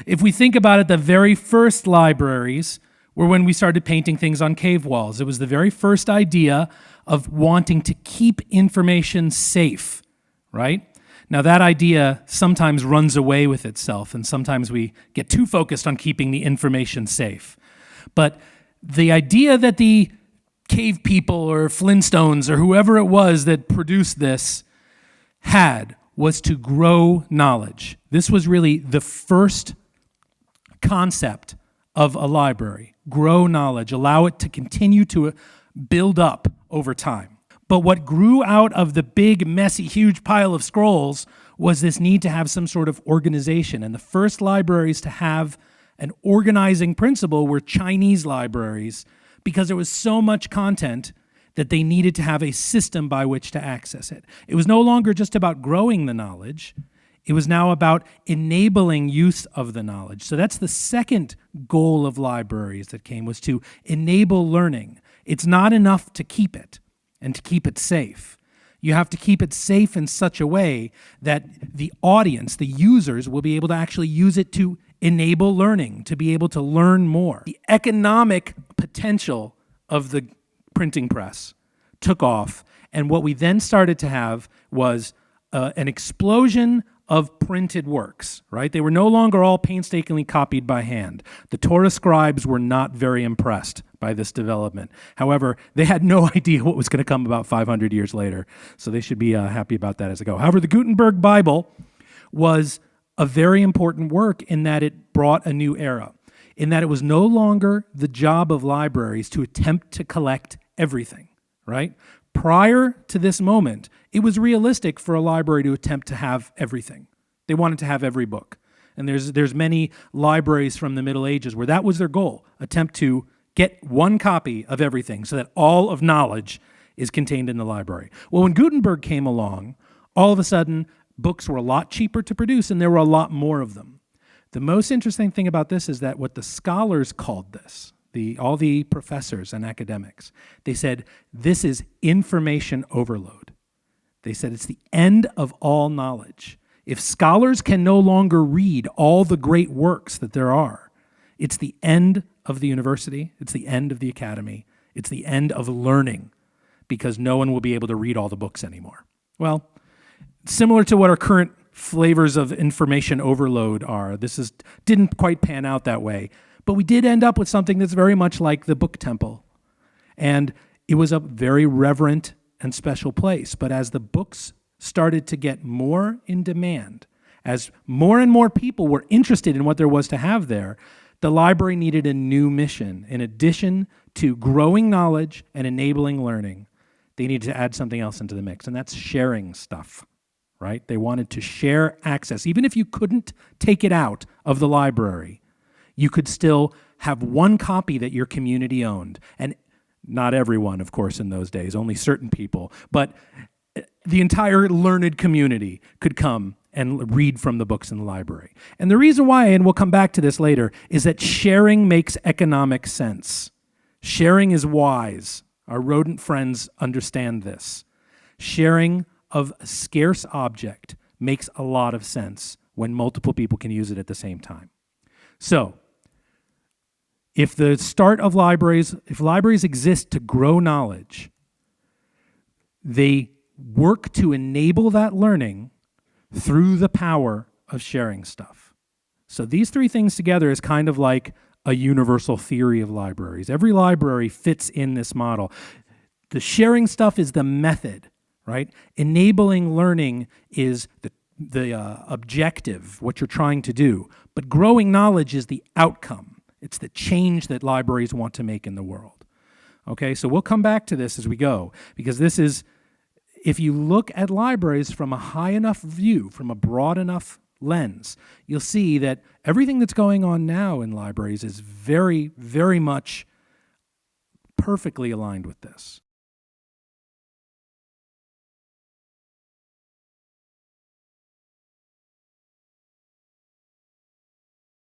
If we think about it, the very first libraries were when we started painting things on cave walls. It was the very first idea of wanting to keep information safe, right? Now that idea sometimes runs away with itself, and sometimes we get too focused on keeping the information safe. But the idea that the cave people or Flintstones or whoever it was that produced this had was to grow knowledge. This was really the first concept of a library. Grow knowledge, allow it to continue to build up over time. But what grew out of the big, messy, huge pile of scrolls was this need to have some sort of organization. And the first libraries to have an organizing principle were Chinese libraries, because there was so much content that they needed to have a system by which to access it. It was no longer just about growing the knowledge. It was now about enabling use of the knowledge. So that's the second goal of libraries that came, was to enable learning. It's not enough to keep it and to keep it safe. You have to keep it safe in such a way that the audience, the users, will be able to actually use it to enable learning, to be able to learn more. The economic potential of the printing press took off, and what we then started to have was an explosion of printed works, right? They were no longer all painstakingly copied by hand. The Torah scribes were not very impressed by this development. However, they had no idea what was going to come about 500 years later, so they should be happy about that as they go. However, the Gutenberg Bible was a very important work in that it brought a new era, in that it was no longer the job of libraries to attempt to collect everything, right? Prior to this moment, it was realistic for a library to attempt to have everything. They wanted to have every book. And there's many libraries from the Middle Ages where that was their goal, attempt to get one copy of everything so that all of knowledge is contained in the library. Well, when Gutenberg came along, all of a sudden, books were a lot cheaper to produce and there were a lot more of them. The most interesting thing about this is that what the scholars called this, all the professors and academics, they said, this is information overload. They said it's the end of all knowledge. If scholars can no longer read all the great works that there are, it's the end of the university, it's the end of the academy, it's the end of learning, because no one will be able to read all the books anymore. Well, similar to what our current flavors of information overload are, didn't quite pan out that way. But we did end up with something that's very much like the book temple. And it was a very reverent and special place. But as the books started to get more in demand, as more and more people were interested in what there was to have there, the library needed a new mission. In addition to growing knowledge and enabling learning, they needed to add something else into the mix, and that's sharing stuff, right? They wanted to share access. Even if you couldn't take it out of the library, you could still have one copy that your community owned. And not everyone, of course, in those days, only certain people, but the entire learned community could come and read from the books in the library. And the reason why, and we'll come back to this later, is that sharing makes economic sense. Sharing is wise. Our rodent friends understand this. Sharing of a scarce object makes a lot of sense when multiple people can use it at the same time. So, if libraries exist to grow knowledge, they work to enable that learning through the power of sharing stuff. So these three things together is kind of like a universal theory of libraries. Every library fits in this model. The sharing stuff is the method, right? Enabling learning is the objective, what you're trying to do. But growing knowledge is the outcome. It's the change that libraries want to make in the world. Okay, so we'll come back to this as we go, because this is, if you look at libraries from a high enough view, from a broad enough lens, you'll see that everything that's going on now in libraries is very, very much perfectly aligned with this.